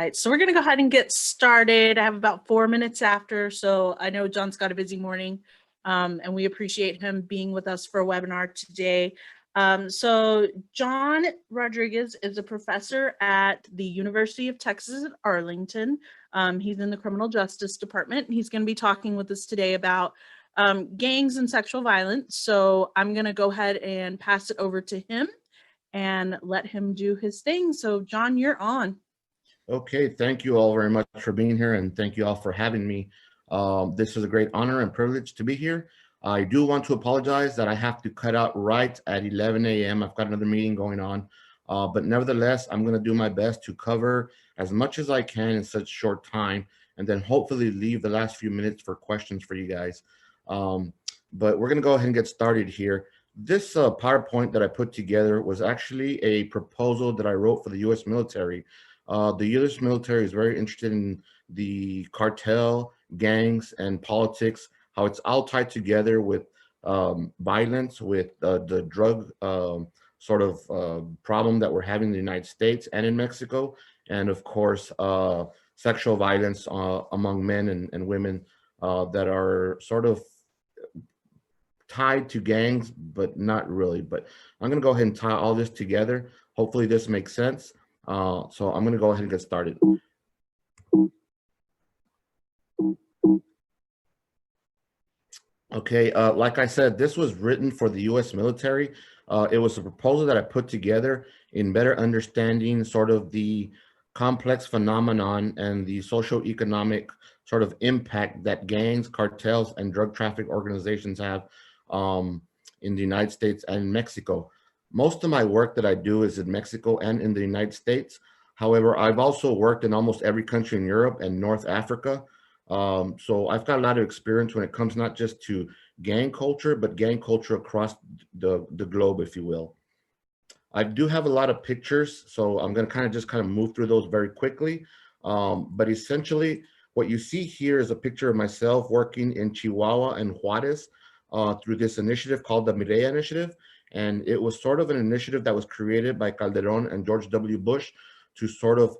right, so we're going to go ahead and get started. I have about 4 minutes after, so I know John's got a busy morning, and we appreciate him being with us for a webinar today. So John Rodriguez is a professor at the University of Texas at Arlington. He's in the criminal justice department. He's going to be talking with us today about gangs and sexual violence. So I'm going to go ahead and pass it over to him and let him do his thing. So John, you're on. Okay, thank you all very much for being here, and thank you all for having me. This is a great honor and privilege to be here. I do want to apologize that I have to cut out right at 11 a.m. I've got another meeting going on, but nevertheless, I'm going to do my best to cover as much as I can in such short time, and then hopefully leave the last few minutes for questions for you guys. But we're going to go ahead and get started here. This PowerPoint that I put together was actually a proposal that I wrote for the U.S. military. The U.S. military is very interested in the cartel, gangs, and politics, how it's all tied together with violence, with the drug problem that we're having in the United States and in Mexico, and of course, sexual violence among men and women that are sort of tied to gangs, but not really. But I'm going to go ahead and tie all this together. Hopefully this makes sense. So I'm going to go ahead and get started. Okay, like I said, this was written for the U.S. military. It was a proposal that I put together in better understanding sort of the complex phenomenon and the socio-economic sort of impact that gangs, cartels, and drug traffic organizations have in the United States and Mexico. Most of my work that I do is in Mexico and in the United States. However, I've also worked in almost every country in Europe and North Africa. So I've got a lot of experience when it comes not just to gang culture, but gang culture across the globe, if you will. I do have a lot of pictures, so I'm going to just move through those very quickly. But essentially, what you see here is a picture of myself working in Chihuahua and Juarez through this initiative called the Mireya Initiative. And it was sort of an initiative that was created by Calderon and George W. Bush to sort of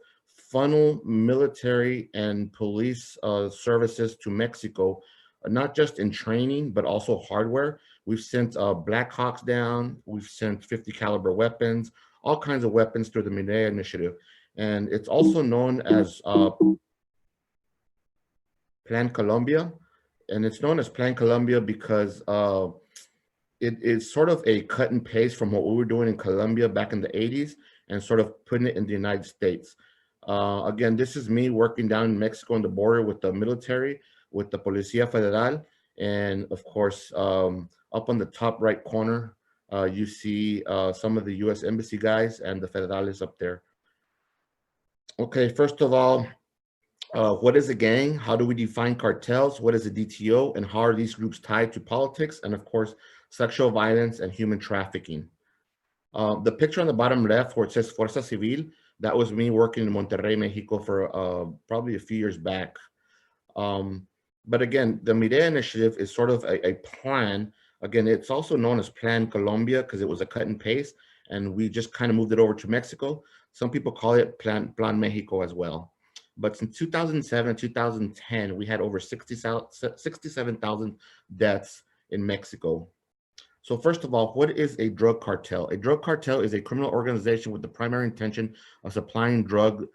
funnel military and police services to Mexico, not just in training, but also hardware. We've sent Black Hawks down, we've sent 50 caliber weapons, all kinds of weapons through the Mireya Initiative. And it's also known as Plan Colombia. And it's known as Plan Colombia because it is sort of a cut and paste from what we were doing in Colombia back in the 80s and sort of putting it in the United States. Again, this is me working down in Mexico on the border with the military, with the Policía Federal. And of course, up on the top right corner, you see some of the US Embassy guys and the Federales up there. Okay, first of all, what is a gang? How do we define cartels? What is a DTO? And how are these groups tied to politics? And of course, sexual violence and human trafficking. The picture on the bottom left where it says Fuerza Civil, that was me working in Monterrey, Mexico for probably a few years back. But again, the Mireya Initiative is sort of a plan. Again, it's also known as Plan Colombia because it was a cut and paste, and we just kind of moved it over to Mexico. Some people call it Plan Mexico as well. But since 2007, 2010, we had over 67,000 deaths in Mexico. So first of all, what is a drug cartel? A drug cartel is a criminal organization with the primary intention of supplying drug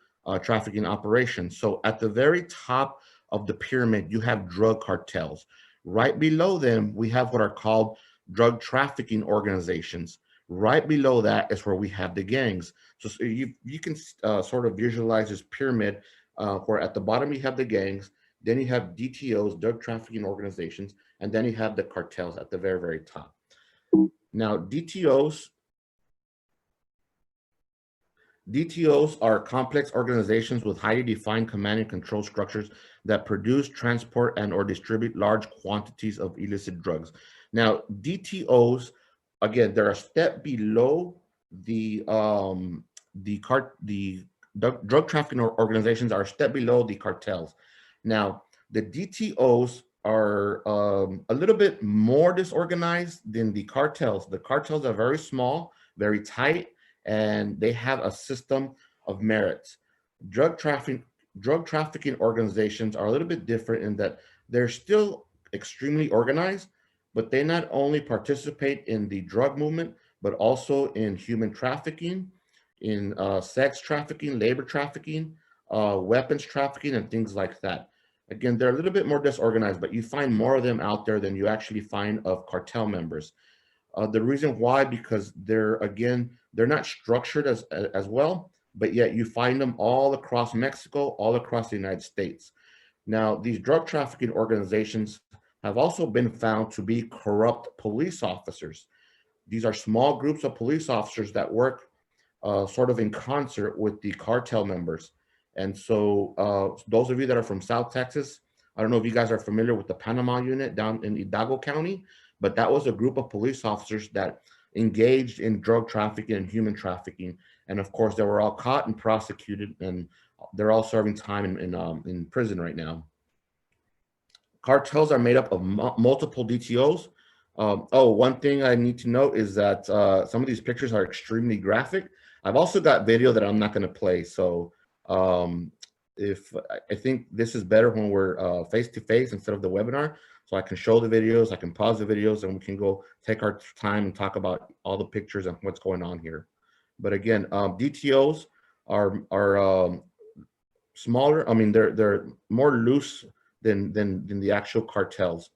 trafficking operations. So at the very top of the pyramid, you have drug cartels. Right below them, we have what are called drug trafficking organizations. Right below that is where we have the gangs. So you can sort of visualize this pyramid where at the bottom you have the gangs, then you have DTOs, drug trafficking organizations, and then you have the cartels at the very, very top. Now, DTOs are complex organizations with highly defined command and control structures that produce, transport, and or distribute large quantities of illicit drugs. Now, DTOs, again, they're a step below the drug trafficking organizations are a step below the cartels. Now, the DTOs are a little bit more disorganized than the cartels. The cartels are very small, very tight, and they have a system of merits. Drug trafficking drug trafficking organizations are a little bit different in that they're still extremely organized, but they not only participate in the drug movement, but also in human trafficking, in sex trafficking, labor trafficking, weapons trafficking, and things like that. Again, they're a little bit more disorganized, but you find more of them out there than you actually find of cartel members. The reason why, because they're not structured as well, but yet you find them all across Mexico, all across the United States. Now, these drug trafficking organizations have also been found to be corrupt police officers. These are small groups of police officers that work sort of in concert with the cartel members. And so, those of you that are from South Texas, I don't know if you guys are familiar with the Panama unit down in Hidalgo County, but that was a group of police officers that engaged in drug trafficking and human trafficking. And of course, they were all caught and prosecuted, and they're all serving time in prison right now. Cartels are made up of multiple DTOs. Oh, one thing I need to note is that some of these pictures are extremely graphic. I've also got video that I'm not going to play. So if I think this is better when we're face to face instead of the webinar, so I can show the videos, I can pause the videos, and we can go take our time and talk about all the pictures and what's going on here. But again, DTOs are smaller. I mean, they're more loose than the actual cartels.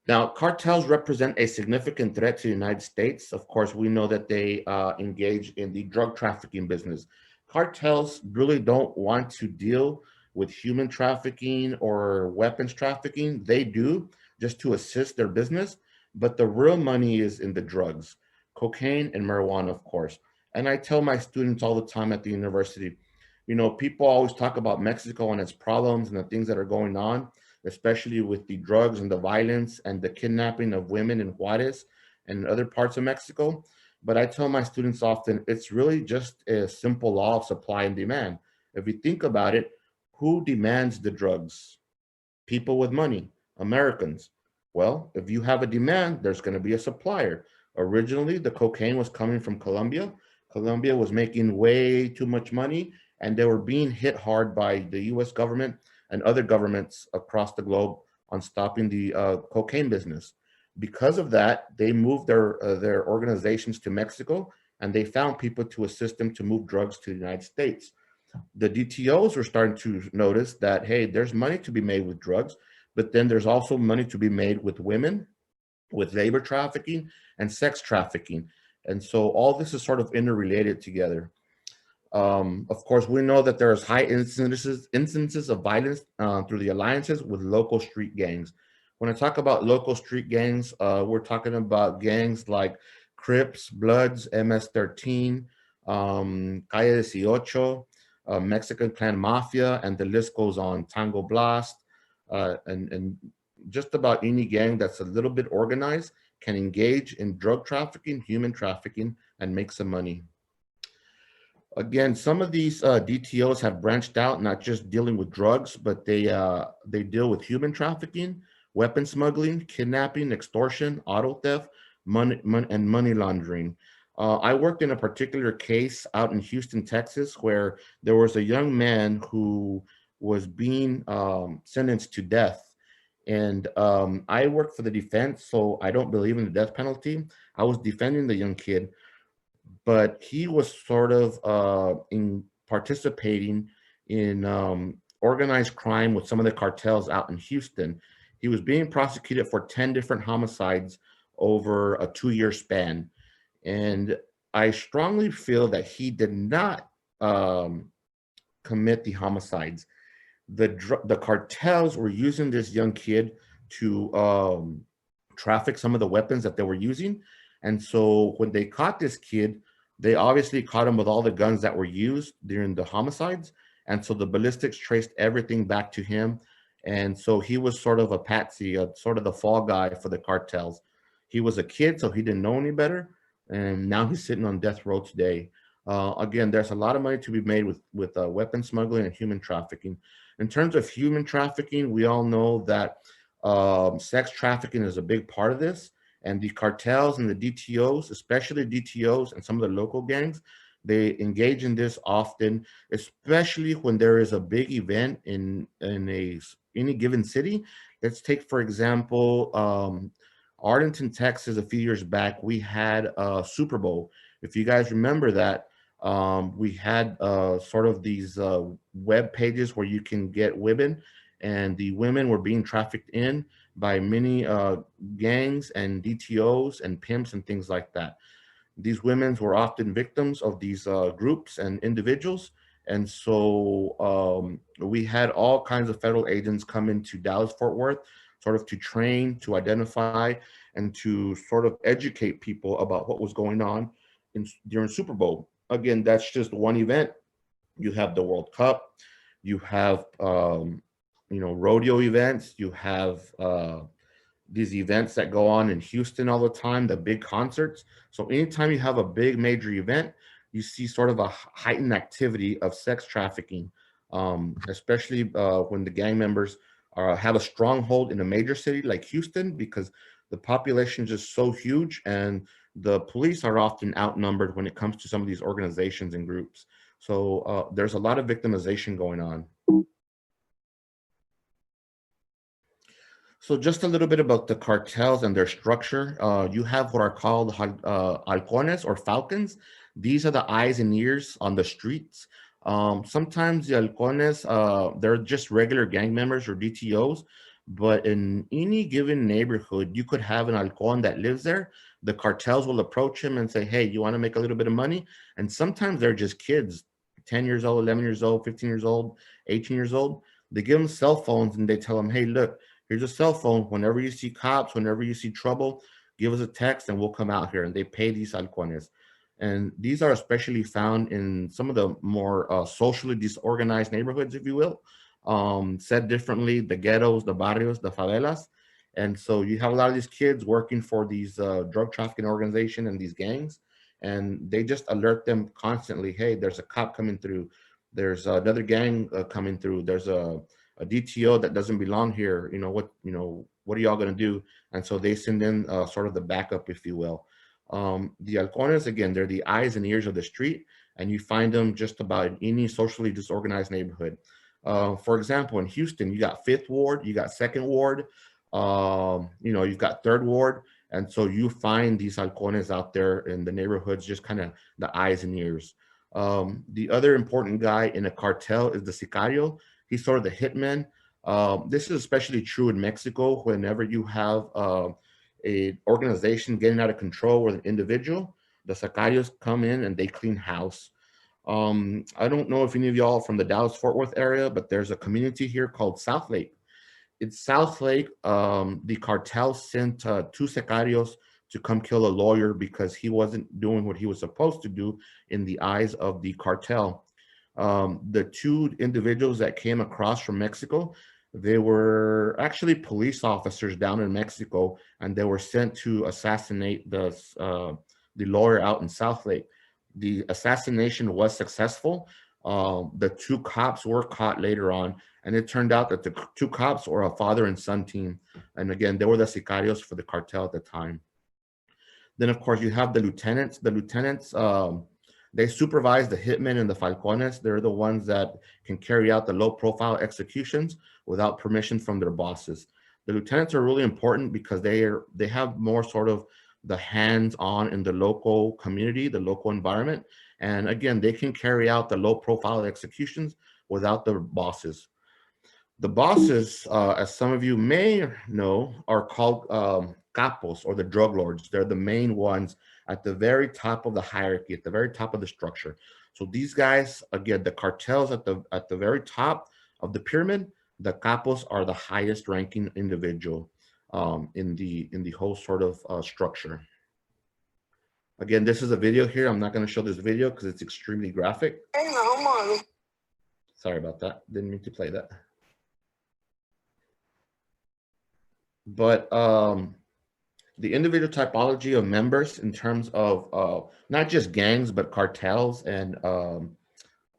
Now, cartels represent a significant threat to the United States. Of course, we know that they engage in the drug trafficking business. Cartels really don't want to deal with human trafficking or weapons trafficking. They do, just to assist their business, but the real money is in the drugs, cocaine and marijuana, of course. And I tell my students all the time at the university, you know, people always talk about Mexico and its problems and the things that are going on, especially with the drugs and the violence and the kidnapping of women in Juarez and other parts of Mexico. But I tell my students often, it's really just a simple law of supply and demand. If you think about it, who demands the drugs? People with money, Americans. Well, if you have a demand, there's going to be a supplier. Originally, the cocaine was coming from Colombia. Colombia was making way too much money, and they were being hit hard by the US government and other governments across the globe on stopping the cocaine business. Because of that, they moved their organizations to Mexico, and they found people to assist them to move drugs to the United States. The DTOs were starting to notice that, hey, there's money to be made with drugs, but then there's also money to be made with women, with labor trafficking and sex trafficking. And so all this is sort of interrelated together. Of course, we know that there's high instances of violence through the alliances with local street gangs. When I talk about local street gangs, we're talking about gangs like Crips, Bloods, MS-13, Calle 18, Mexican Clan Mafia, and the list goes on. Tango Blast, and just about any gang that's a little bit organized can engage in drug trafficking, human trafficking, and make some money. Again, some of these DTOs have branched out, not just dealing with drugs, but they deal with human trafficking, weapon smuggling, kidnapping, extortion, auto theft, and money laundering. I worked in a particular case out in Houston, Texas, where there was a young man who was being sentenced to death. And I worked for the defense, so I don't believe in the death penalty. I was defending the young kid, but he was sort of participating in organized crime with some of the cartels out in Houston. He was being prosecuted for 10 different homicides over a 2-year span. And I strongly feel that he did not commit the homicides. The cartels were using this young kid to traffic some of the weapons that they were using. And so when they caught this kid, they obviously caught him with all the guns that were used during the homicides. And so the ballistics traced everything back to him. And so he was sort of a patsy, sort of the fall guy for the cartels. He was a kid, so he didn't know any better. And now he's sitting on death row today. Again, there's a lot of money to be made with weapon smuggling and human trafficking. In terms of human trafficking, we all know that sex trafficking is a big part of this. And the cartels and the DTOs, especially DTOs and some of the local gangs, They engage in this often, especially when there is a big event in any given city. Let's take, for example, Arlington, Texas. A few years back, we had a Super Bowl. If you guys remember that, we had sort of these web pages where you can get women, and the women were being trafficked in by many gangs and DTOs and pimps and things like that. These women were often victims of these groups and individuals. And so we had all kinds of federal agents come into Dallas, Fort Worth, sort of to train, to identify, and to sort of educate people about what was going on during Super Bowl. Again, that's just one event. You have the World Cup, you have, rodeo events, you have these events that go on in Houston all the time, the big concerts. So anytime you have a big major event, you see sort of a heightened activity of sex trafficking, especially when the gang members have a stronghold in a major city like Houston, because the population is just so huge, and the police are often outnumbered when it comes to some of these organizations and groups. So there's a lot of victimization going on. So just a little bit about the cartels and their structure. You have what are called halcones or falcons. These are the eyes and ears on the streets. Sometimes the halcones, they're just regular gang members or DTOs, but in any given neighborhood, you could have an halcon that lives there. The cartels will approach him and say, hey, you want to make a little bit of money? And sometimes they're just kids, 10 years old, 11 years old, 15 years old, 18 years old. They give them cell phones and they tell them, hey, look, here's a cell phone. Whenever you see cops, whenever you see trouble, give us a text and we'll come out here. And they pay these halcones. And these are especially found in some of the more socially disorganized neighborhoods, if you will. Said differently, the ghettos, the barrios, the favelas. And so you have a lot of these kids working for these drug trafficking organization and these gangs. And they just alert them constantly, hey, there's a cop coming through. There's another gang coming through. There's a DTO that doesn't belong here. What are y'all going to do? And so they send in sort of the backup, if you will. The halcones, again, they're the eyes and ears of the street, and you find them just about in any socially disorganized neighborhood. For example, in Houston, you got 5th Ward, you got 2nd Ward, you've got 3rd Ward. And so you find these halcones out there in the neighborhoods, just kind of the eyes and ears. The other important guy in a cartel is the Sicario. He's sort of the hitman. This is especially true in Mexico. Whenever you have an organization getting out of control with an individual, the Sicarios come in and they clean house. I don't know if any of y'all from the Dallas-Fort Worth area, but there's a community here called South Lake. It's South Lake. The cartel sent 2 Sicarios to come kill a lawyer because he wasn't doing what he was supposed to do in the eyes of the cartel. The 2 individuals that came across from Mexico, they were actually police officers down in Mexico, and they were sent to assassinate the lawyer out in South Lake. The assassination was successful. The 2 cops were caught later on, and it turned out that the 2 cops were a father and son team. And again, they were the sicarios for the cartel at the time. Then, of course, you have the lieutenants. The lieutenants, they supervise the hitmen and the falcones. They're the ones that can carry out the low-profile executions without permission from their bosses. The lieutenants are really important because they have more sort of the hands-on in the local community, the local environment. And again, they can carry out the low-profile executions without their bosses. The bosses, as some of you may know, are called capos, or the drug lords. They're the main ones at the very top of the hierarchy, at the very top of the structure. So these guys, again, the cartels at the very top of the pyramid, the capos are the highest ranking individual in the whole sort of structure. Again, this is a video here. I'm not going to show this video because it's extremely graphic. Sorry about that. Didn't mean to play that. But the individual typology of members in terms of not just gangs, but cartels and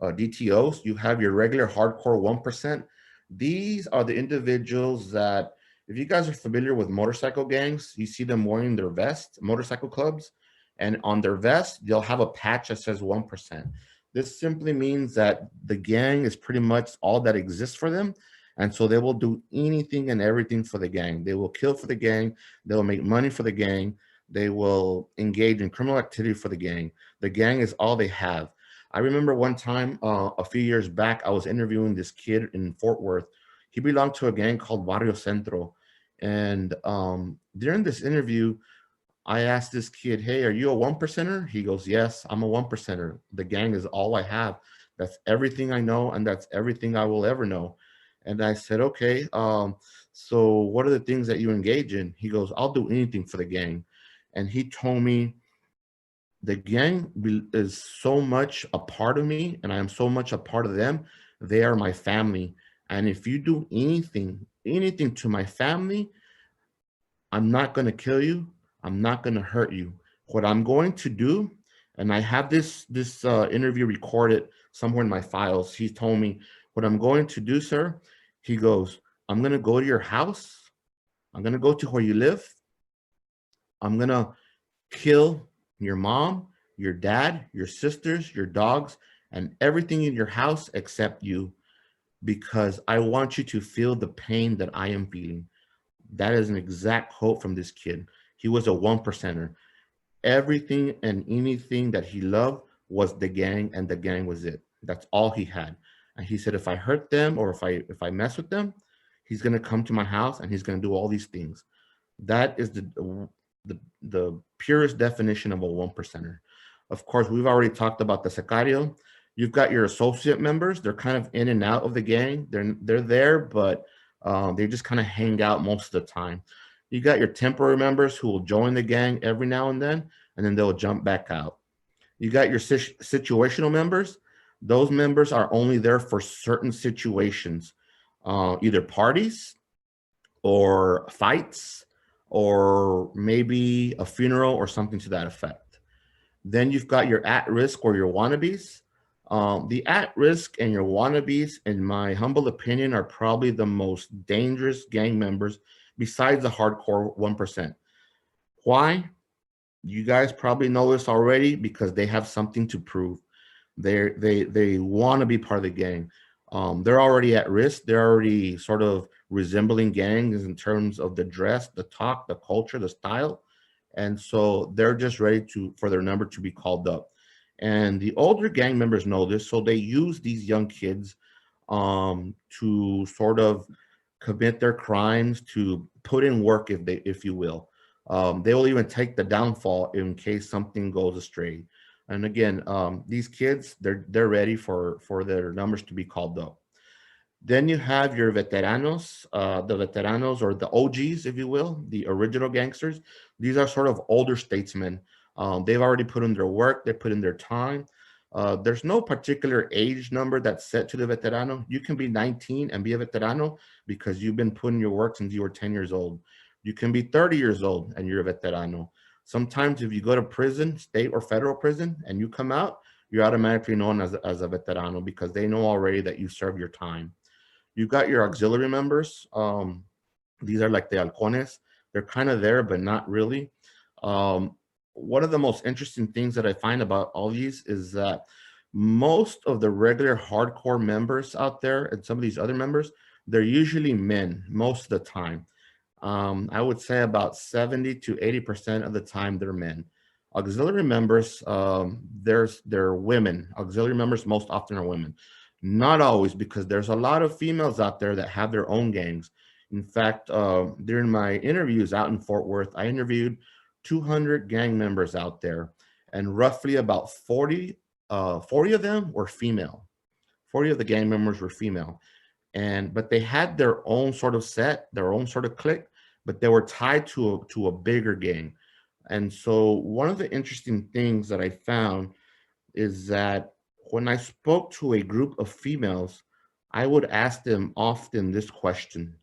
DTOs, you have your regular hardcore 1%. These are the individuals that, if you guys are familiar with motorcycle gangs, you see them wearing their vests, motorcycle clubs. And on their vest, they'll have a patch that says 1%. This simply means that the gang is pretty much all that exists for them. And so they will do anything and everything for the gang. They will kill for the gang. They will make money for the gang. They will engage in criminal activity for the gang. The gang is all they have. I remember one time a few years back, I was interviewing this kid in Fort Worth. He belonged to a gang called Barrio Centro. And during this interview, I asked this kid, hey, are you a 1%er? He goes, yes, I'm a 1%er. The gang is all I have. That's everything I know, and that's everything I will ever know. And I said, okay, so what are the things that you engage in? He goes, I'll do anything for the gang. And he told me, the gang is so much a part of me, and I am so much a part of them. They are my family. And if you do anything to my family, I'm not going to kill you. I'm not going to hurt you. What I'm going to do, and I have this interview recorded somewhere in my files. He told me, what I'm going to do, sir, he goes, I'm going to go to your house. I'm going to go to where you live. I'm going to kill your mom, your dad, your sisters, your dogs, and everything in your house except you, because I want you to feel the pain that I am feeling. That is an exact quote from this kid. He was a 1%er. Everything and anything that he loved was the gang, and the gang was it. That's all he had. And he said, if I hurt them or if I mess with them, he's going to come to my house and he's going to do all these things. That is the purest definition of a 1%er. Of course, we've already talked about the Sicario. You've got your associate members. They're kind of in and out of the gang. They're there, but they just kind of hang out most of the time. You got your temporary members who will join the gang every now and then they'll jump back out. You got your situational members. Those members are only there for certain situations, either parties or fights or maybe a funeral or something to that effect. Then you've got your at-risk or your wannabes. The at-risk and your wannabes, in my humble opinion, are probably the most dangerous gang members besides the hardcore 1%. Why? You guys probably know this already, because they have something to prove. They want to be part of the gang. They're already at risk. They're already sort of resembling gangs in terms of the dress, the talk, the culture, the style. And so they're just ready for their number to be called up. And the older gang members know this, so they use these young kids to sort of commit their crimes, to put in work, if you will. They will even take the downfall in case something goes astray. And again, these kids, they're ready for their numbers to be called up. Then you have your veteranos, the veteranos, or the OGs, if you will, the original gangsters. These are sort of older statesmen. They've already put in their work. They put in their time. There's no particular age number that's set to the veterano. You can be 19 and be a veterano because you've been putting your work since you were 10 years old. You can be 30 years old and you're a veterano. Sometimes if you go to prison, state or federal prison, and you come out, you're automatically known as a veterano because they know already that you served your time. You've got your auxiliary members. These are like the halcones. They're kind of there, but not really. One of the most interesting things that I find about all these is that most of the regular hardcore members out there and some of these other members, they're usually men most of the time. I would say about 70 to 80% of the time they're men. Auxiliary members, they're women. Auxiliary members most often are women. Not always, because there's a lot of females out there that have their own gangs. In fact, during my interviews out in Fort Worth, I interviewed 200 gang members out there, and roughly about 40 of them were female. 40 of the gang members were female. But they had their own sort of set, their own sort of clique, but they were tied to a bigger gang. And so one of the interesting things that I found is that when I spoke to a group of females, I would ask them often this question: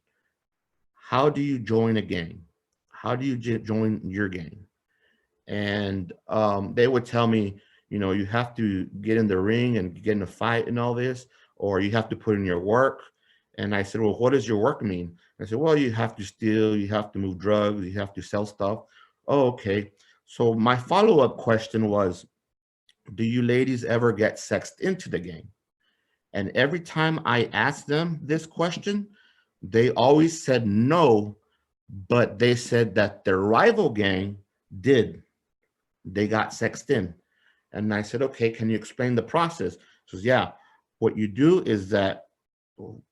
how do you join a gang? How do you join your gang? And they would tell me, you have to get in the ring and get in a fight and all this, or you have to put in your work. And I said, well, what does your work mean? I said, well, you have to steal, you have to move drugs, you have to sell stuff. Oh, okay. So my follow-up question was, do you ladies ever get sexed into the gang? And every time I asked them this question, they always said no, but they said that their rival gang did. They got sexed in. And I said, okay, can you explain the process? She says, yeah, what you do is that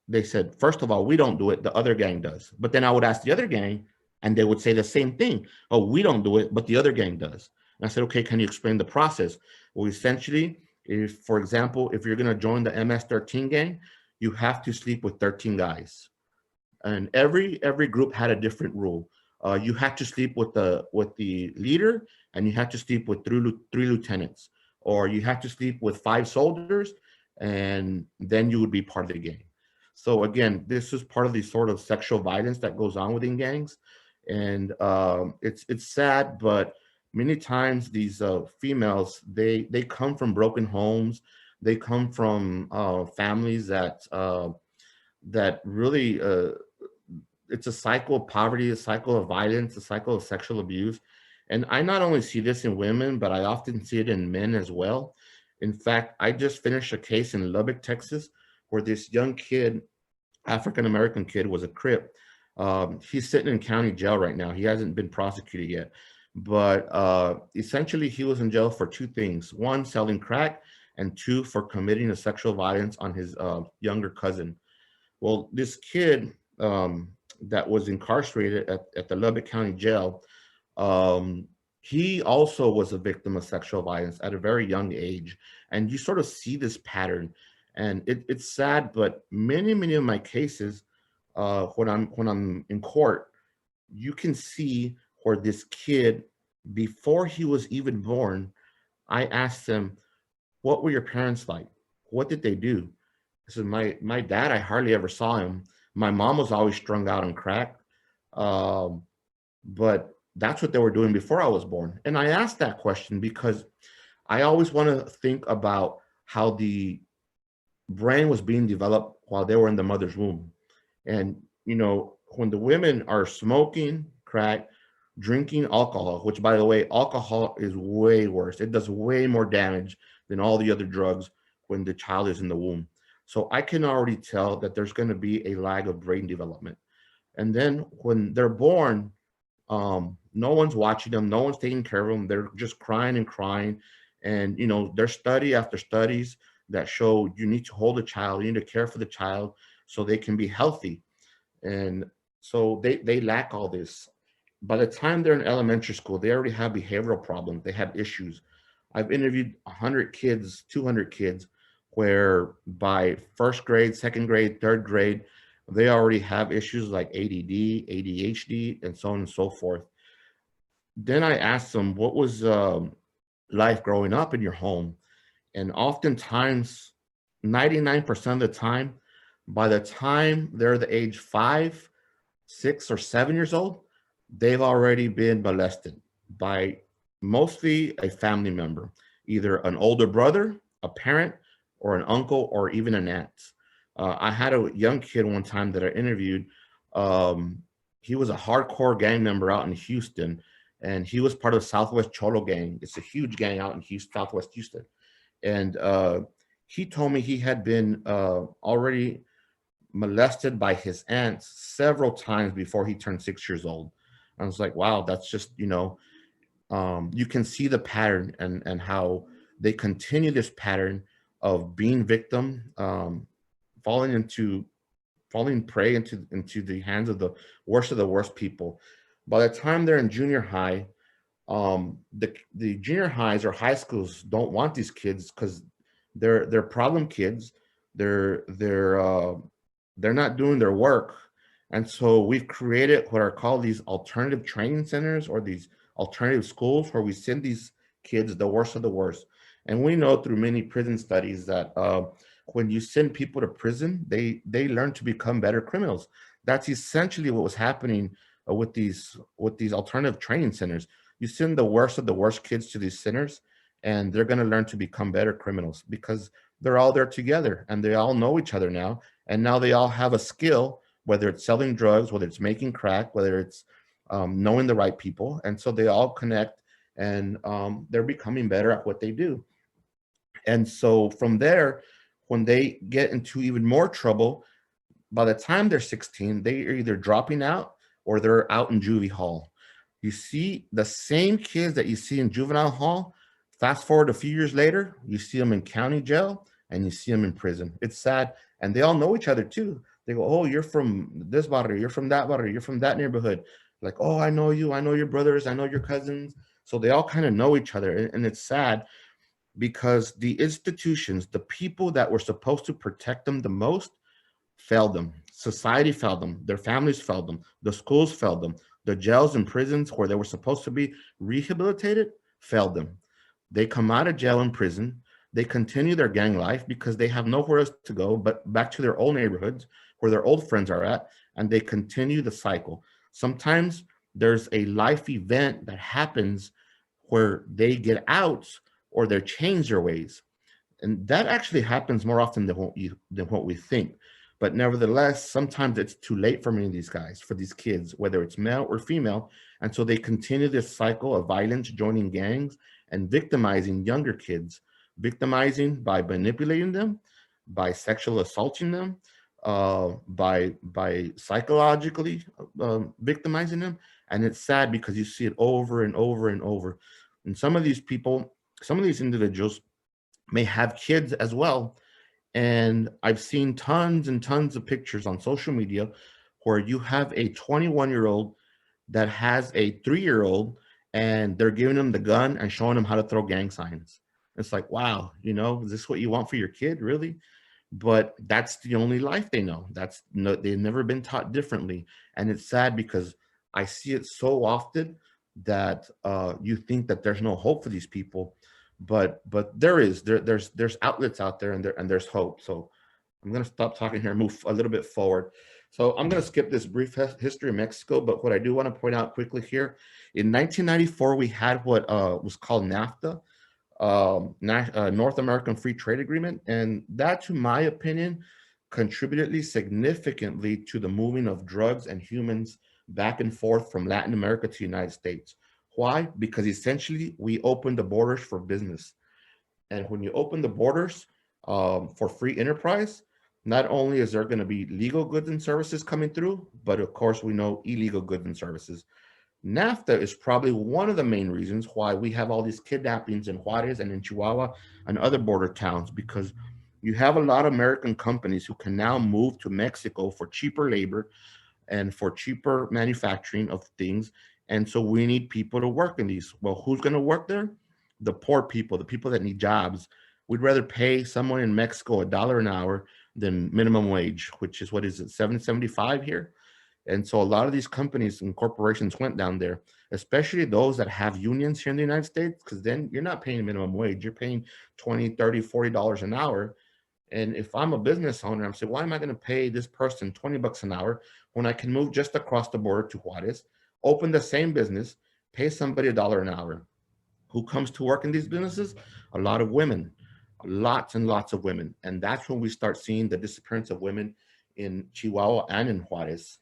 they said, first of all, we don't do it, the other gang does. But then I would ask the other gang, and they would say the same thing. Oh, we don't do it, but the other gang does. And I said, okay, can you explain the process? Well, essentially, if, for example, if you're gonna join the MS-13 gang, you have to sleep with 13 guys. And every group had a different rule. You had to sleep with the leader, and you had to sleep with three lieutenants, or you had to sleep with 5 soldiers, and then you would be part of the gang. So again, this is part of the sort of sexual violence that goes on within gangs, and it's sad, but many times these females, they come from broken homes, they come from families that really it's a cycle of poverty, a cycle of violence, a cycle of sexual abuse. And I not only see this in women, but I often see it in men as well. In fact, I just finished a case in Lubbock, Texas, where this young kid, African American kid, was a Crip. He's sitting in county jail right now. He hasn't been prosecuted yet. But essentially, he was in jail for 2 things: one, selling crack, and two, for committing a sexual violence on his younger cousin. Well, this kid that was incarcerated at the Lubbock County Jail, um, he also was a victim of sexual violence at a very young age. And you sort of see this pattern. And it's sad, but many of my cases, when I'm in court, you can see where this kid, before he was even born, I asked him, "What were your parents like? What did they do?" So my dad, I hardly ever saw him. My mom was always strung out on crack, um, but that's what they were doing before I was born. And I asked that question because I always want to think about how the brain was being developed while they were in the mother's womb. And when the women are smoking crack, drinking alcohol, which, by the way, alcohol is way worse. It does way more damage than all the other drugs when the child is in the womb. So I can already tell that there's going to be a lag of brain development. And then when they're born, no one's watching them, no one's taking care of them. They're just crying and crying. And there's study after studies that show you need to hold a child, you need to care for the child so they can be healthy. And so they lack all this. By the time they're in elementary school, they already have behavioral problems. They have issues. I've interviewed 100 kids, 200 kids, where by first grade, second grade, third grade, they already have issues like ADD, ADHD, and so on and so forth. Then I asked them, what was life growing up in your home? And oftentimes, 99% of the time, by the time they're the age 5, 6, or 7 years old, they've already been molested by mostly a family member, either an older brother, a parent, or an uncle, or even an aunt. I had a young kid one time that I interviewed. Um, he was a hardcore gang member out in Houston, and he was part of the Southwest Cholo gang. It's a huge gang out in Houston, Southwest Houston. And he told me he had been already molested by his aunts several times before he turned 6 years old. I was like, wow, that's just, you can see the pattern and how they continue this pattern of being victim, falling prey into the hands of the worst people. By the time they're in junior high, the junior highs or high schools don't want these kids because they're problem kids. They're not doing their work. And so we've created what are called these alternative training centers, or these alternative schools, where we send these kids, the worst of the worst. And we know through many prison studies that when you send people to prison, they learn to become better criminals. That's essentially what was happening with these alternative training centers. You send the worst of the worst kids to these centers, and they're going to learn to become better criminals because they're all there together and they all know each other now. And now they all have a skill, whether it's selling drugs, whether it's making crack, whether it's knowing the right people. And so they all connect and they're becoming better at what they do. And so from there, when they get into even more trouble, by the time they're 16, they are either dropping out or they're out in juvie hall. You see the same kids that you see in juvenile hall. Fast forward a few years later, you see them in county jail and you see them in prison. It's sad. And they all know each other too. They go, oh, you're from this barrio, you're from that barrio, you're from that neighborhood. Like, oh, I know you, I know your brothers, I know your cousins. So they all kind of know each other. And it's sad because the institutions, the people that were supposed to protect them the most, failed them. Society failed them. Their families failed them. The schools failed them. The jails and prisons where they were supposed to be rehabilitated failed them. They come out of jail and prison. They continue their gang life because they have nowhere else to go but back to their old neighborhoods where their old friends are at, and they continue the cycle. Sometimes there's a life event that happens where they get out or they change their ways, and that actually happens more often than what we think. But nevertheless, sometimes it's too late for many of these guys, for these kids, whether it's male or female. And so they continue this cycle of violence, joining gangs and victimizing younger kids, victimizing by manipulating them, by sexual assaulting them, by psychologically victimizing them. And it's sad because you see it over and over and over. And some of these people, some of these individuals may have kids as well. And I've seen tons and tons of pictures on social media where you have a 21-year-old that has a 3-year-old and they're giving them the gun and showing them how to throw gang signs. It's like, wow, is this what you want for your kid? Really? But that's the only life they know. That's no, they've never been taught differently. And it's sad because I see it so often that you think that there's no hope for these people, but there's outlets out there, and there's hope. So I'm going to stop talking here and move a little bit forward. So I'm going to skip this brief history of Mexico, but what I do want to point out quickly here, in 1994 we had what was called NAFTA, North American Free Trade Agreement, and that, to my opinion, contributed significantly to the moving of drugs and humans back and forth from Latin America to the United States. Why? Because essentially we opened the borders for business. And when you open the borders for free enterprise, not only is there going to be legal goods and services coming through, but of course we know illegal goods and services. NAFTA is probably one of the main reasons why we have all these kidnappings in Juarez and in Chihuahua and other border towns, because you have a lot of American companies who can now move to Mexico for cheaper labor and for cheaper manufacturing of things. And so we need people to work in these. Well, who's going to work there? The poor people, the people that need jobs. We'd rather pay someone in Mexico $1 an hour than minimum wage, which is, what is it, $7.75 here? And so a lot of these companies and corporations went down there, especially those that have unions here in the United States, because then you're not paying minimum wage. You're paying $20, $30, $40 an hour. And if I'm a business owner, I'm saying, why am I going to pay this person $20 an hour when I can move just across the border to Juarez, open the same business, pay somebody $1 an hour? Who comes to work in these businesses? A lot of women, lots and lots of women. And that's when we start seeing the disappearance of women in Chihuahua and in Juarez.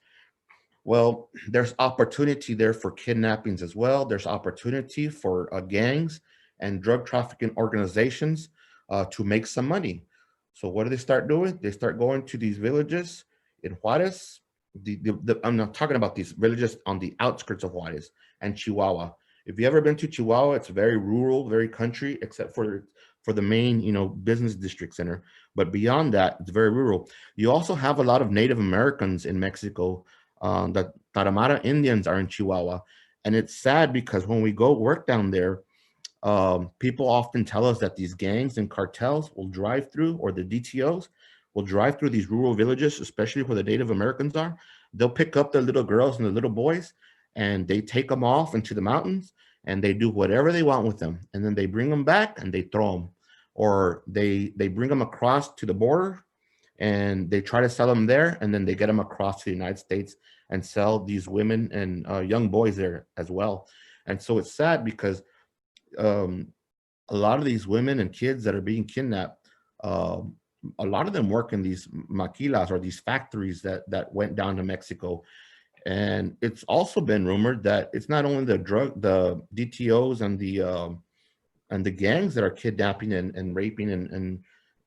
Well, there's opportunity there for kidnappings as well. There's opportunity for gangs and drug trafficking organizations to make some money. So what do they start doing? They start going to these villages in Juarez. I'm not talking about these villages on the outskirts of Juarez and Chihuahua. If you've ever been to Chihuahua, it's very rural, very country, except for the main, business district center. But beyond that, it's very rural. You also have a lot of Native Americans in Mexico. The Tarahumara Indians are in Chihuahua. And it's sad because when we go work down there, people often tell us that these gangs and cartels will drive through, or the DTOs will drive through these rural villages, especially where the Native Americans are. They'll pick up the little girls and the little boys, and they take them off into the mountains, and they do whatever they want with them. And then they bring them back and they throw them, or they bring them across to the border and they try to sell them there, and then they get them across to the United States and sell these women and young boys there as well. And so it's sad because a lot of these women and kids that are being kidnapped, a lot of them work in these maquilas, or these factories that went down to Mexico. And it's also been rumored that it's not only the DTOs and the gangs that are kidnapping and raping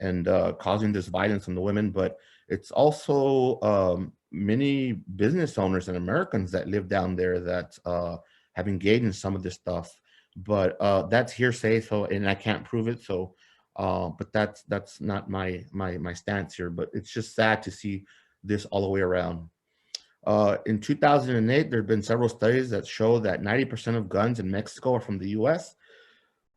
and causing this violence on the women, but it's also many business owners and Americans that live down there that have engaged in some of this stuff. But that's hearsay, so, and I can't prove it. So, but that's not my stance here. But it's just sad to see this all the way around. In 2008, there have been several studies that show that 90% of guns in Mexico are from the US.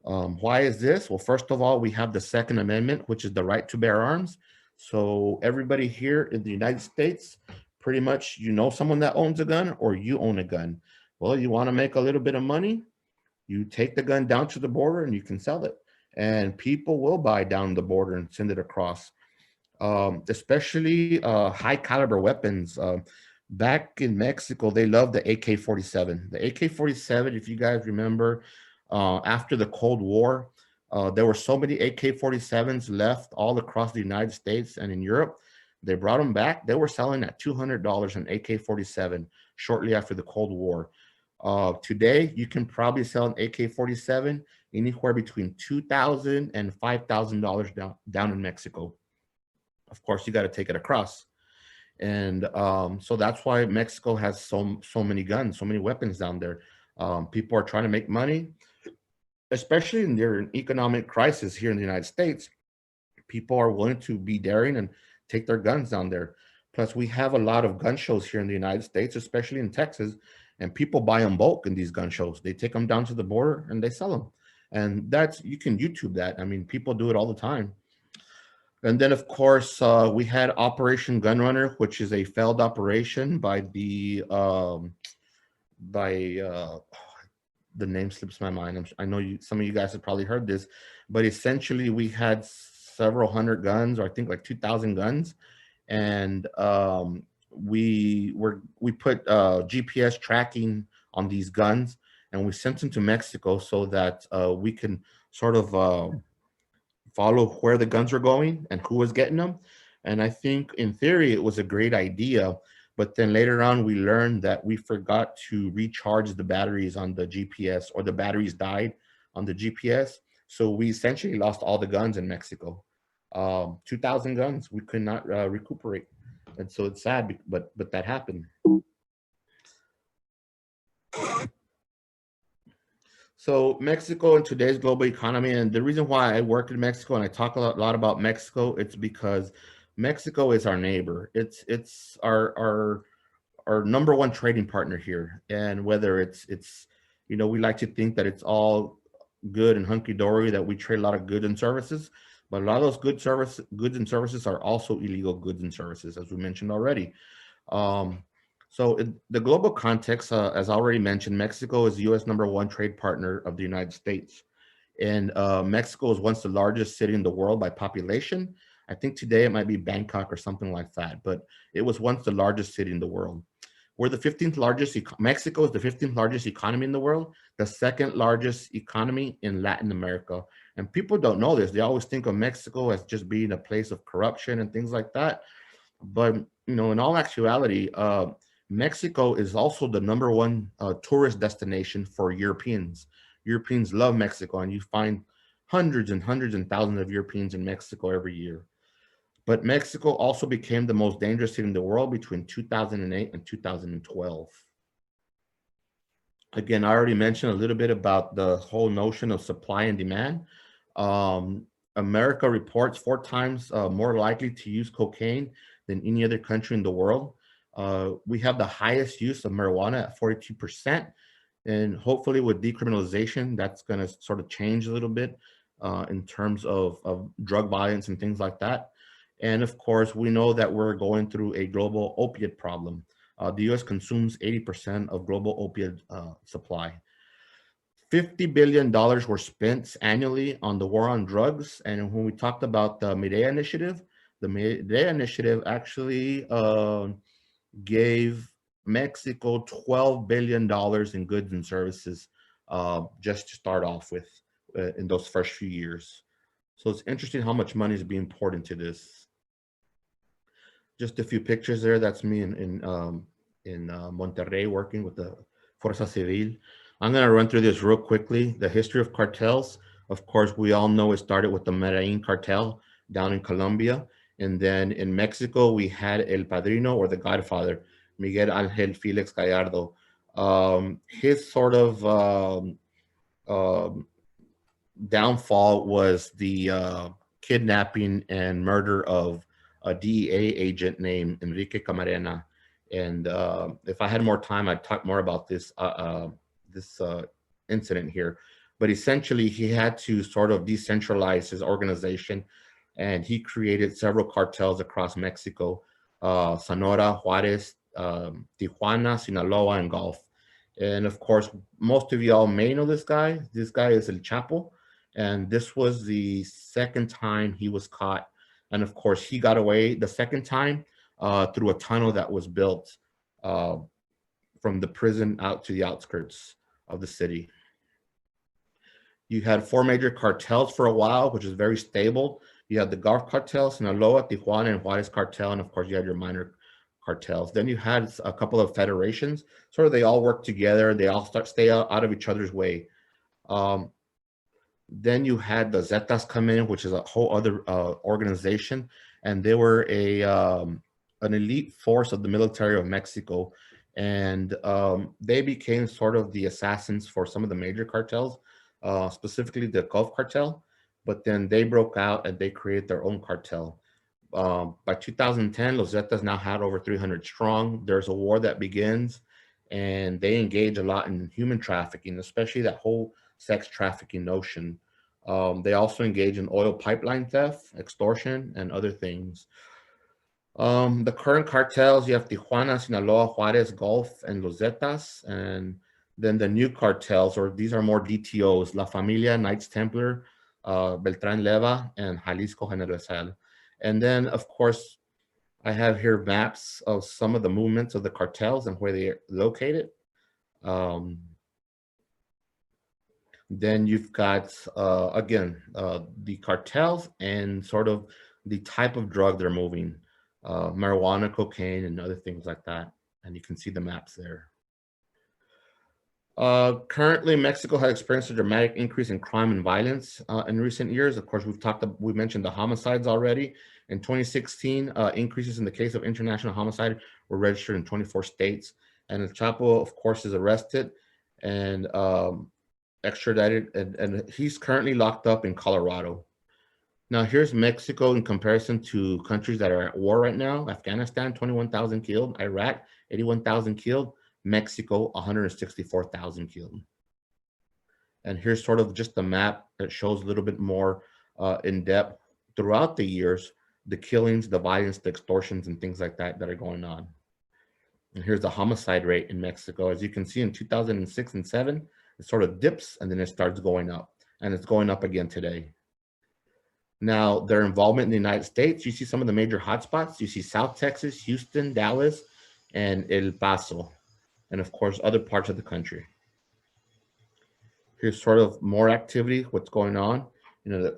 Why is this? Well, first of all, we have the Second Amendment, which is the right to bear arms. So everybody here in the United States, pretty much, you know someone that owns a gun or you own a gun. Well, you want to make a little bit of money, you take the gun down to the border and you can sell it. And people will buy down the border and send it across, especially high caliber weapons. Back in Mexico, they love the AK-47. The AK-47, if you guys remember, after the Cold War, there were so many AK-47s left all across the United States and in Europe. They brought them back. They were selling at $200 an AK-47 shortly after the Cold War. Today, you can probably sell an AK-47 anywhere between $2,000 and $5,000 down in Mexico. Of course, you got to take it across. And so that's why Mexico has so many guns, so many weapons down there. People are trying to make money, especially in their economic crisis here in the United States. People are willing to be daring and take their guns down there. Plus, we have a lot of gun shows here in the United States, especially in Texas, and people buy them bulk in these gun shows. They take them down to the border and they sell them. And that's, you can YouTube that. I mean, people do it all the time. And then, of course, we had Operation Gunrunner, which is a failed operation by the name slips my mind. I know some of you guys have probably heard this, but essentially we had several hundred guns, or I think like 2,000 guns, and we put GPS tracking on these guns, and we sent them to Mexico so that we can sort of follow where the guns were going and who was getting them. And I think in theory it was a great idea, but then later on we learned that we forgot to recharge the batteries on the GPS, or the batteries died on the GPS. So we essentially lost all the guns in Mexico. 2,000 guns, we could not recuperate. And so it's sad, but that happened. So Mexico in today's global economy, and the reason why I work in Mexico and I talk a lot about Mexico, it's because Mexico is our neighbor. It's our number one trading partner here. And whether it's you know, we like to think that it's all good and hunky-dory, that we trade a lot of goods and services, but a lot of those goods and services are also illegal goods and services, as we mentioned already. So in the global context, as I already mentioned, Mexico is the U.S. #1 trade partner of the United States. And Mexico is once the largest city in the world by population. I think today it might be Bangkok or something like that, but it was once the largest city in the world. We're the 15th largest, Mexico is the 15th largest economy in the world, the second largest economy in Latin America. And people don't know this. They always think of Mexico as just being a place of corruption and things like that. But, you know, in all actuality, Mexico is also the #1 tourist destination for Europeans. Europeans love Mexico, and you find hundreds and hundreds and thousands of Europeans in Mexico every year. But Mexico also became the most dangerous city in the world between 2008 and 2012. Again, I already mentioned a little bit about the whole notion of supply and demand. America reports 4 times more likely to use cocaine than any other country in the world. We have the highest use of marijuana at 42%. And hopefully with decriminalization, that's going to sort of change a little bit in terms of drug violence and things like that. And of course, we know that we're going through a global opiate problem. The US consumes 80% of global opiate supply. $50 billion were spent annually on the war on drugs. And when we talked about the Medea Initiative, the Medea Initiative actually gave Mexico $12 billion in goods and services just to start off with in those first few years. So it's interesting how much money is being poured into this. Just a few pictures there. That's me in in Monterrey working with the Fuerza Civil. I'm going to run through this real quickly. The history of cartels. Of course, we all know it started with the Medellin cartel down in Colombia. And then in Mexico, we had El Padrino, or the Godfather, Miguel Ángel Félix Gallardo. His sort of um, downfall was the kidnapping and murder of a DEA agent named Enrique Camarena. And if I had more time, I'd talk more about this incident here. But essentially, he had to sort of decentralize his organization, and he created several cartels across Mexico: Sonora, Juarez, Tijuana, Sinaloa, and Gulf. And of course, most of y'all may know this guy. This guy is El Chapo, and this was the second time he was caught. And of course, he got away the second time through a tunnel that was built uh, from the prison out to the outskirts of the city. You had four major cartels for a while, which is very stable. You had the Gulf cartel, Sinaloa, Tijuana, and Juarez cartel, and of course, you had your minor cartels. Then you had a couple of federations. Sort of, they all work together. They all stay out of each other's way. Um, Then you had the Zetas come in, which is a whole other organization, and they were an elite force of the military of Mexico, and they became sort of the assassins for some of the major cartels, specifically the Gulf cartel. But then they broke out and they created their own cartel. By 2010, Los Zetas now had over 300 strong. There's a war that begins, and they engage a lot in human trafficking, especially that whole sex trafficking notion. They also engage in oil pipeline theft, extortion, and other things. The current cartels, you have Tijuana, Sinaloa, Juarez, Gulf, and Los Zetas. And then the new cartels, or these are more DTOs: La Familia, Knights Templar, Beltran Leva, and Jalisco General. And then, of course, I have here maps of some of the movements of the cartels and where they are located. Um, Then you've got, again, the cartels and sort of the type of drug they're moving: marijuana, cocaine, and other things like that. And you can see the maps there. Currently, Mexico has experienced a dramatic increase in crime and violence in recent years. Of course, we mentioned the homicides already. In 2016, increases in the case of international homicide were registered in 24 states. And El Chapo, of course, is arrested and extradited, and he's currently locked up in Colorado. Now, here's Mexico in comparison to countries that are at war right now: Afghanistan, 21,000 killed; Iraq, 81,000 killed; Mexico, 164,000 killed. And here's sort of just the map that shows a little bit more in depth throughout the years, the killings, the violence, the extortions, and things like that that are going on. And here's the homicide rate in Mexico. As you can see, in 2006 and 7, it sort of dips and then it starts going up, and it's going up again today. Now, their involvement in the United States, you see some of the major hotspots. You see South Texas, Houston, Dallas, and El Paso, and of course, other parts of the country. Here's sort of more activity, what's going on,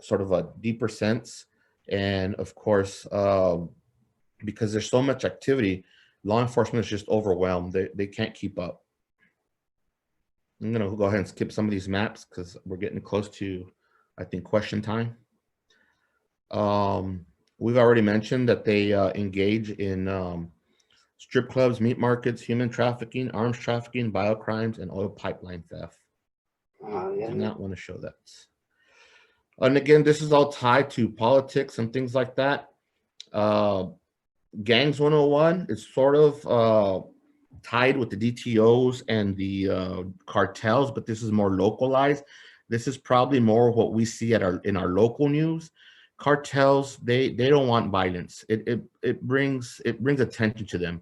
sort of a deeper sense. And of course, because there's so much activity, law enforcement is just overwhelmed. They can't keep up. I'm going to go ahead and skip some of these maps because we're getting close to, I think, question time. We've already mentioned that they engage in strip clubs, meat markets, human trafficking, arms trafficking, biocrimes, and oil pipeline theft. Do not want to show that. And again, this is all tied to politics and things like that. Gangs 101 is sort of tied with the DTOs and the cartels, but this is more localized. This is probably more what we see in our local news. Cartels, they don't want violence. It brings attention to them.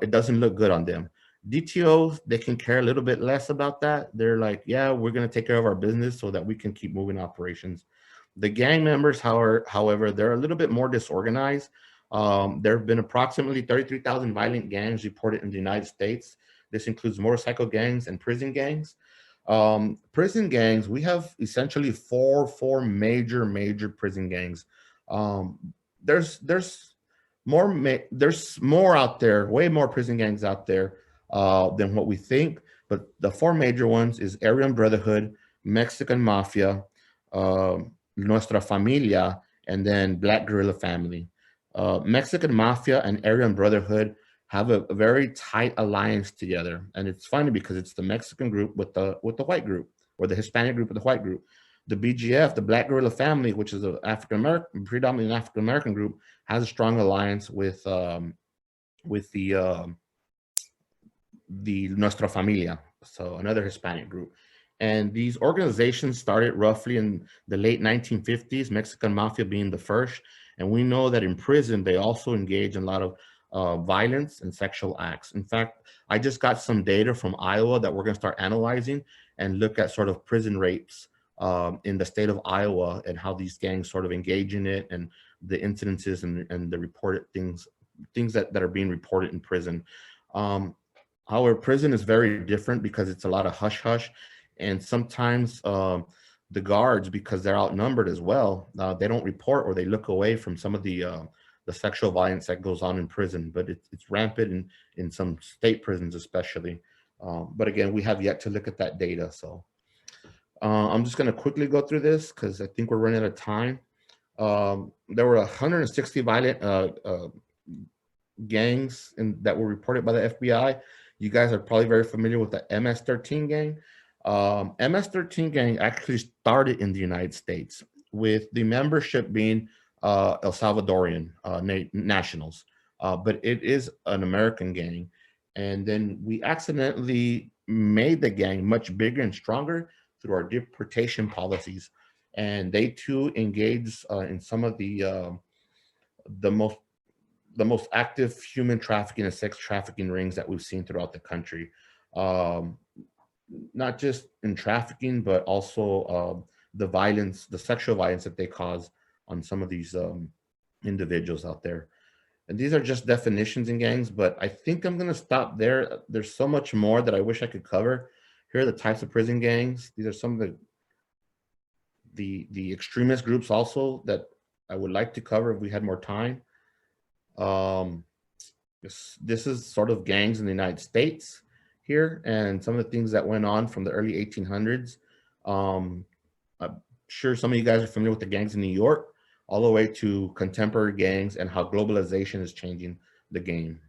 It doesn't look good on them. DTOs, they can care a little bit less about that. They're like, yeah, we're going to take care of our business so that we can keep moving operations. The gang members, however, they're a little bit more disorganized. There have been approximately 33,000 violent gangs reported in the United States. This includes motorcycle gangs and prison gangs. Prison gangs, we have essentially four major prison gangs. There's there's more out there, way more prison gangs out there than what we think. But the four major ones is Aryan Brotherhood, Mexican Mafia, Nuestra Familia, and then Black Guerrilla Family. Mexican Mafia and Aryan Brotherhood have a very tight alliance together, and it's funny because it's the Mexican group with the white group, or the Hispanic group with the white group. The BGF, the Black Guerrilla Family, which is an African American, predominantly an African American group, has a strong alliance with the Nuestra Familia, so another Hispanic group. And these organizations started roughly in the late 1950s, Mexican Mafia being the first. And we know that in prison, they also engage in a lot of violence and sexual acts. In fact, I just got some data from Iowa that we're going to start analyzing and look at sort of prison rapes in the state of Iowa and how these gangs sort of engage in it, and the incidences and the reported things that are being reported in prison. Our prison is very different because it's a lot of hush hush, and sometimes the guards, because they're outnumbered as well, they don't report, or they look away from some of the sexual violence that goes on in prison. But it's rampant in some state prisons especially. But again, we have yet to look at that data. So I'm just going to quickly go through this because I think we're running out of time. There were 160 violent gangs that were reported by the FBI. You guys are probably very familiar with the MS-13 gang. MS-13 gang actually started in the United States, with the membership being El Salvadorian nationals, but it is an American gang. And then we accidentally made the gang much bigger and stronger through our deportation policies. And they too engaged in some of the most active human trafficking and sex trafficking rings that we've seen throughout the country. Not just in trafficking, but also the violence, the sexual violence that they cause on some of these individuals out there. And these are just definitions in gangs, but I think I'm going to stop there. There's so much more that I wish I could cover. Here are the types of prison gangs. These are some of the extremist groups also that I would like to cover if we had more time. This is sort of gangs in the United States here, and some of the things that went on from the early 1800s. I'm sure some of you guys are familiar with the gangs in New York, all the way to contemporary gangs and how globalization is changing the game.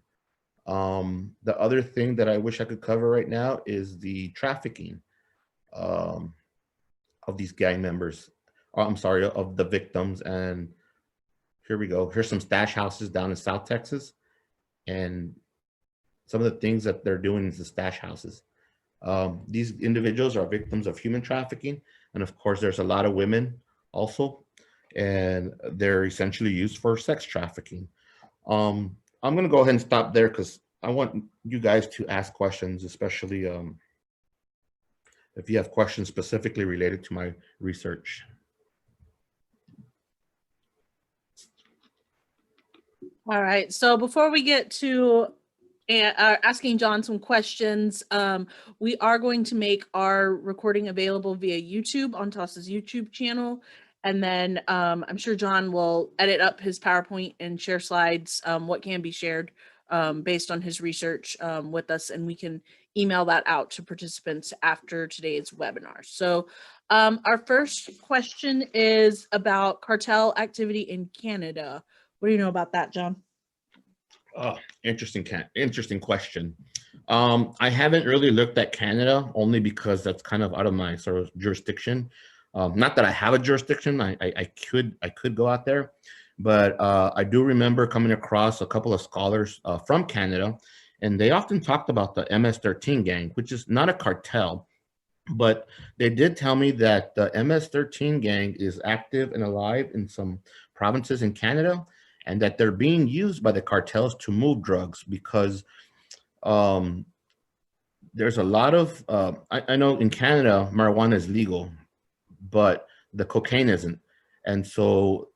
The other thing that I wish I could cover right now is the trafficking of these gang members. I'm sorry, of the victims. And here we go. Here's some stash houses down in South Texas, and some of the things that they're doing is the stash houses. These individuals are victims of human trafficking. And of course, there's a lot of women also, and they're essentially used for sex trafficking. I'm going to go ahead and stop there because I want you guys to ask questions, especially if you have questions specifically related to my research. All right. So before we get to asking John some questions, we are going to make our recording available via YouTube on Toss's YouTube channel. And then I'm sure John will edit up his PowerPoint and share slides, what can be shared based on his research with us, and we can email that out to participants after today's webinar. So our first question is about cartel activity in Canada. What do you know about that, John? Oh, interesting question. I haven't really looked at Canada, only because that's kind of out of my sort of jurisdiction. Not that I have a jurisdiction, I could go out there, but I do remember coming across a couple of scholars from Canada, and they often talked about the MS-13 gang, which is not a cartel, but they did tell me that the MS-13 gang is active and alive in some provinces in Canada, and that they're being used by the cartels to move drugs because there's a lot of, I know in Canada, marijuana is legal, but the cocaine isn't. And so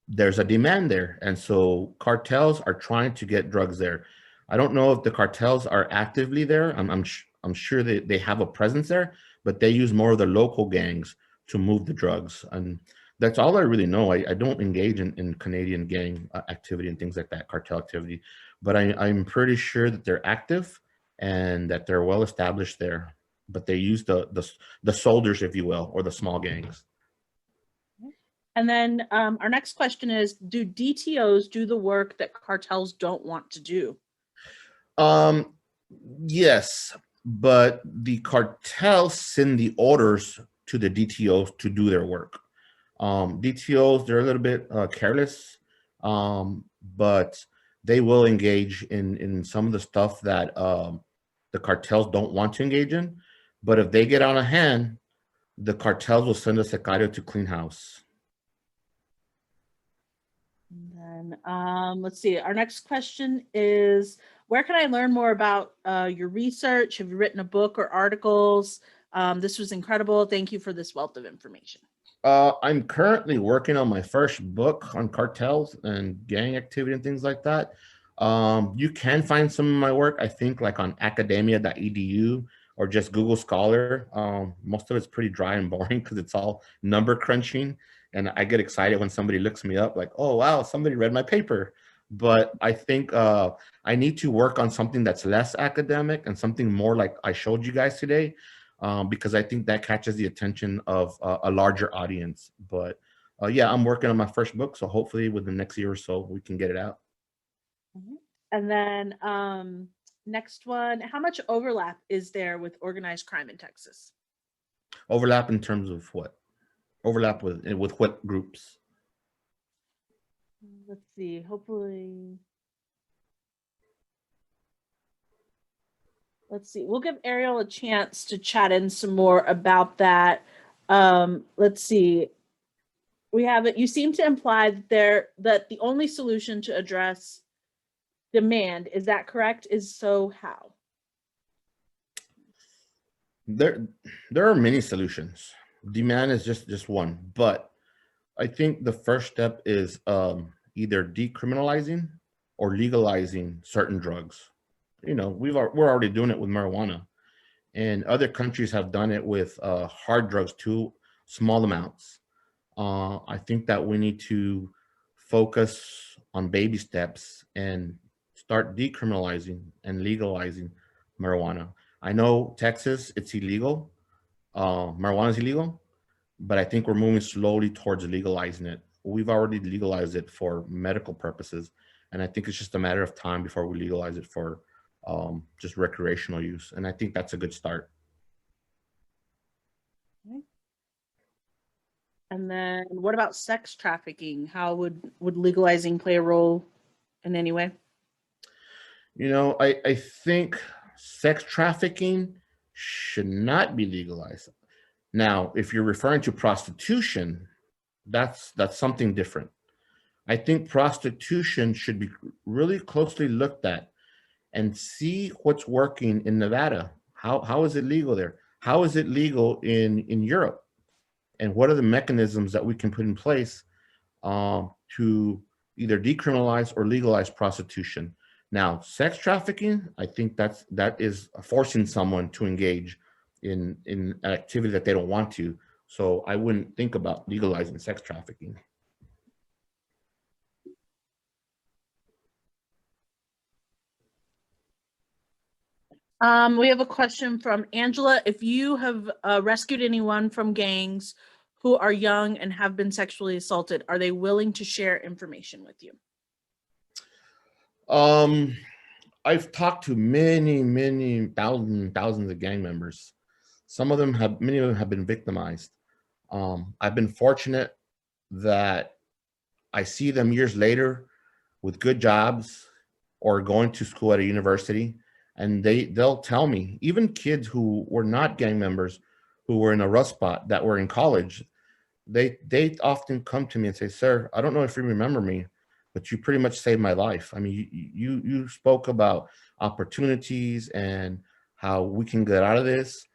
there's a demand there. And so cartels are trying to get drugs there. I don't know if the cartels are actively there. I'm sure they have a presence there, but they use more of the local gangs to move the drugs. And That's all I really know. I don't engage in Canadian gang activity and things like that, cartel activity, but I'm pretty sure that they're active and that they're well established there. But they use the soldiers, if you will, or the small gangs. And then our next question is, do DTOs do the work that cartels don't want to do? Yes, but the cartels send the orders to the DTOs to do their work. DTOs, they're a little bit careless, but they will engage in some of the stuff that the cartels don't want to engage in. But if they get out of hand, the cartels will send a Sicario to clean house. And then let's see. Our next question is, where can I learn more about your research? Have you written a book or articles? This was incredible. Thank you for this wealth of information. I'm currently working on my first book on cartels and gang activity and things like that. You can find some of my work, I think, like on academia.edu or just Google Scholar. Most of it's pretty dry and boring because it's all number crunching. And I get excited when somebody looks me up like, oh, wow, somebody read my paper. But I think I need to work on something that's less academic and something more like I showed you guys today, because I think that catches the attention of a larger audience. But yeah, I'm working on my first book, so hopefully within the next year or so we can get it out. And then next one, how much overlap is there with organized crime in Texas? Overlap in terms of what? Overlap with what groups? Let's see, hopefully. Let's see, we'll give Ariel a chance to chat in some more about that. Let's see. We have it. You seem to imply that the only solution to address demand, is that correct? Is so how? There are many solutions. Demand is just one, but I think the first step is either decriminalizing or legalizing certain drugs. You know, we're already doing it with marijuana, and other countries have done it with hard drugs too, small amounts. I think that we need to focus on baby steps and start decriminalizing and legalizing marijuana. I know Texas, it's illegal. Marijuana is illegal, but I think we're moving slowly towards legalizing it. We've already legalized it for medical purposes, and I think it's just a matter of time before we legalize it for just recreational use. And I think that's a good start. Okay. And then what about sex trafficking? How would legalizing play a role in any way? You know, I think sex trafficking should not be legalized. Now, if you're referring to prostitution, that's something different. I think prostitution should be really closely looked at and see what's working in Nevada. How is it legal there? How is it legal in Europe? And what are the mechanisms that we can put in place to either decriminalize or legalize prostitution? Now, sex trafficking, I think that is forcing someone to engage in an activity that they don't want to. So I wouldn't think about legalizing sex trafficking. We have a question from Angela. If you have rescued anyone from gangs who are young and have been sexually assaulted, are they willing to share information with you? I've talked to many thousands of gang members. Many of them have been victimized. I've been fortunate that I see them years later with good jobs or going to school at a university, and they'll tell me, even kids who were not gang members, who were in a rough spot, that were in college, they often come to me and say, "Sir, I don't know if you remember me, but you pretty much saved my life. I mean, you spoke about opportunities and how we can get out of this."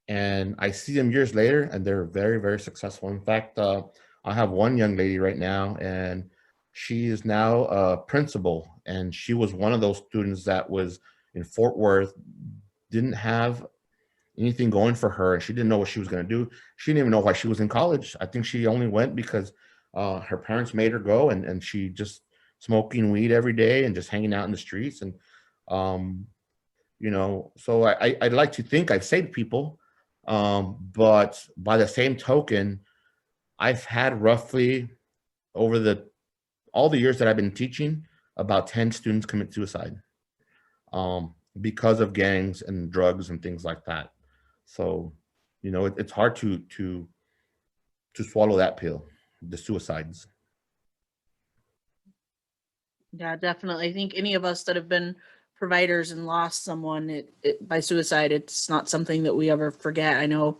And I see them years later, and they're very successful. In fact, I have one young lady right now, and she is now a principal, and she was one of those students that was in Fort Worth, didn't have anything going for her, and she didn't know what she was going to do. She didn't even know why she was in college. I think she only went because her parents made her go, and she just smoking weed every day and just hanging out in the streets. And um, so I'd like to think I've saved people, but by the same token, I've had roughly over the all the years that I've been teaching, about 10 students commit suicide because of gangs and drugs and things like that. So, it's hard to swallow that pill, the suicides. Yeah, definitely. I think any of us that have been providers and lost someone by suicide, it's not something that we ever forget. I know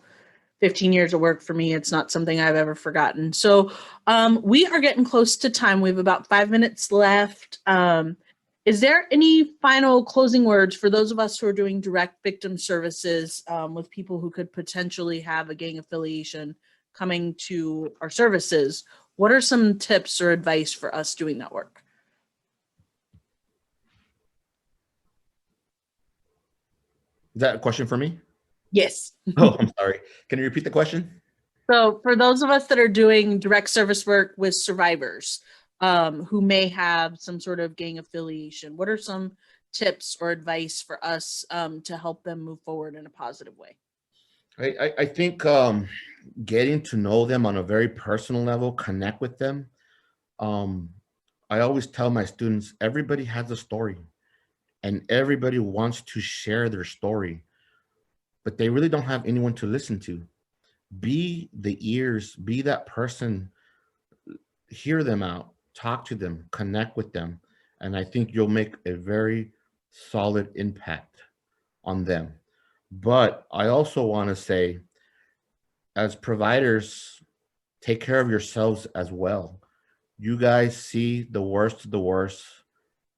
15 years of work for me, it's not something I've ever forgotten. So we are getting close to time. We have about 5 minutes left. Is there any final closing words for those of us who are doing direct victim services with people who could potentially have a gang affiliation coming to our services? What are some tips or advice for us doing that work? Is that a question for me? Yes. Oh, I'm sorry. Can you repeat the question? So for those of us that are doing direct service work with survivors who may have some sort of gang affiliation, what are some tips or advice for us to help them move forward in a positive way? I think getting to know them on a very personal level, connect with them. Um, I always tell my students, everybody has a story and everybody wants to share their story, but they really don't have anyone to listen to. Be the ears, be that person, hear them out, talk to them, connect with them. And I think you'll make a very solid impact on them. But I also want to say, as providers, take care of yourselves as well. You guys see the worst of the worst.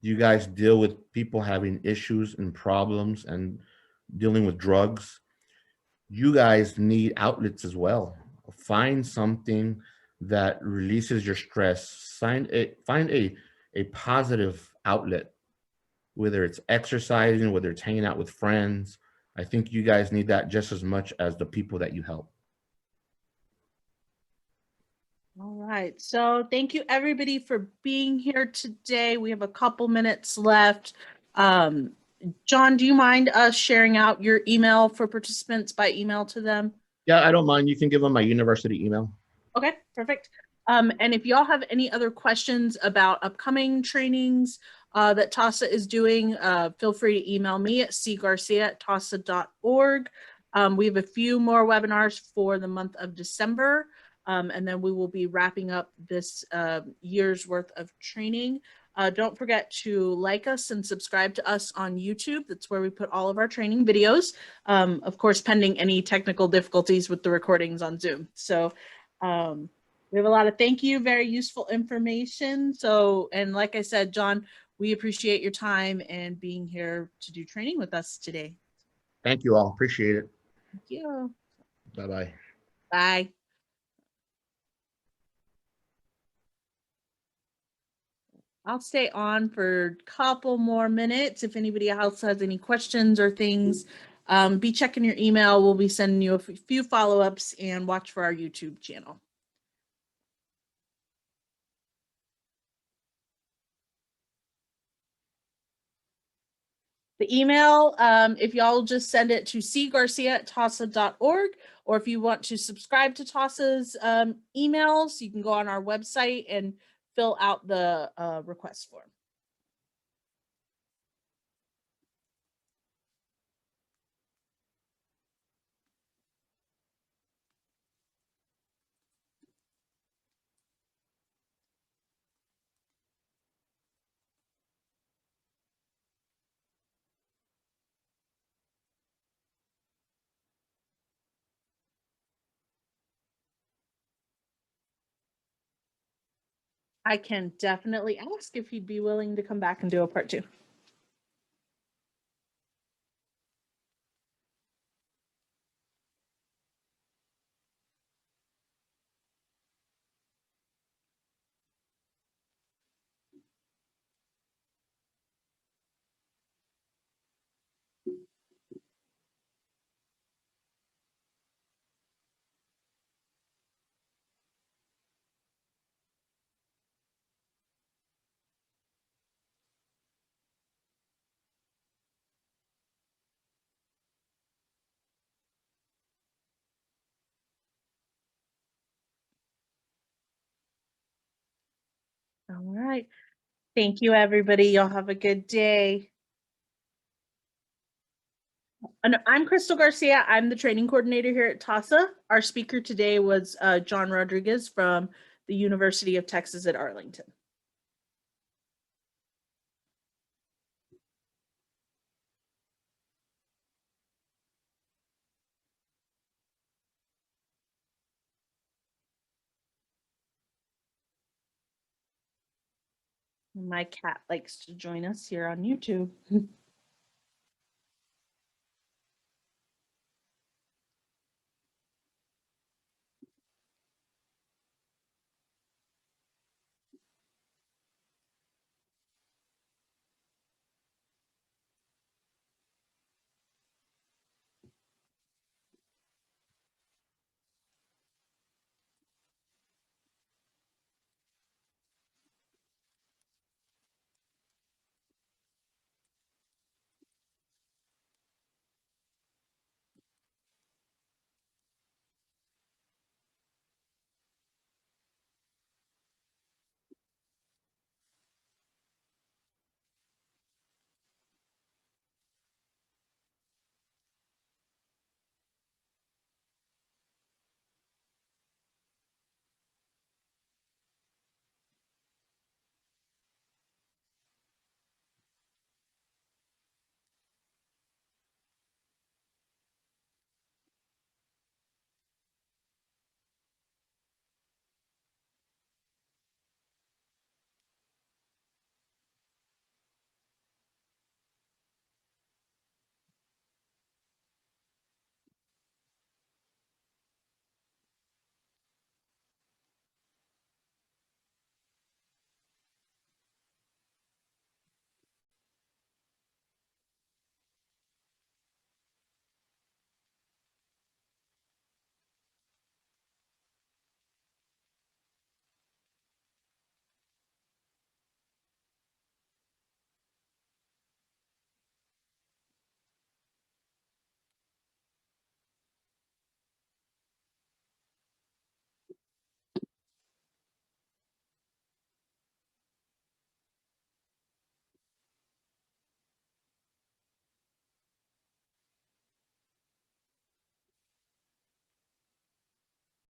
You guys deal with people having issues and problems and dealing with drugs. You guys need outlets as well. Find something that releases your stress. Find a positive outlet, whether it's exercising, whether it's hanging out with friends. I think you guys need that just as much as the people that you help. All right. So thank you everybody for being here today. We have a couple minutes left. Um, John, do you mind us sharing out your email for participants by email to them? Yeah, I don't mind. You can give them my university email. Okay, perfect. And if y'all have any other questions about upcoming trainings that TASA is doing, feel free to email me at cgarcia@tasa.org. We have a few more webinars for the month of December, and then we will be wrapping up this year's worth of training. Don't forget to like us and subscribe to us on YouTube. That's where we put all of our training videos, of course, pending any technical difficulties with the recordings on Zoom. So we have a lot of thank you, very useful information. So, and like I said, John, we appreciate your time and being here to do training with us today. Thank you all. Appreciate it. Thank you. Bye-bye. Bye. I'll stay on for a couple more minutes. If anybody else has any questions or things, be checking your email. We'll be sending you a few follow-ups and watch for our YouTube channel. The email, if y'all just send it to cgarcia@tasa.org, or if you want to subscribe to TASA's emails, you can go on our website and fill out the request form. I can definitely ask if he'd be willing to come back and do a part 2. right. Thank you, everybody. Y'all have a good day. And I'm Crystal Garcia. I'm the training coordinator here at TASA. Our speaker today was John Rodriguez from the University of Texas at Arlington. My cat likes to join us here on YouTube.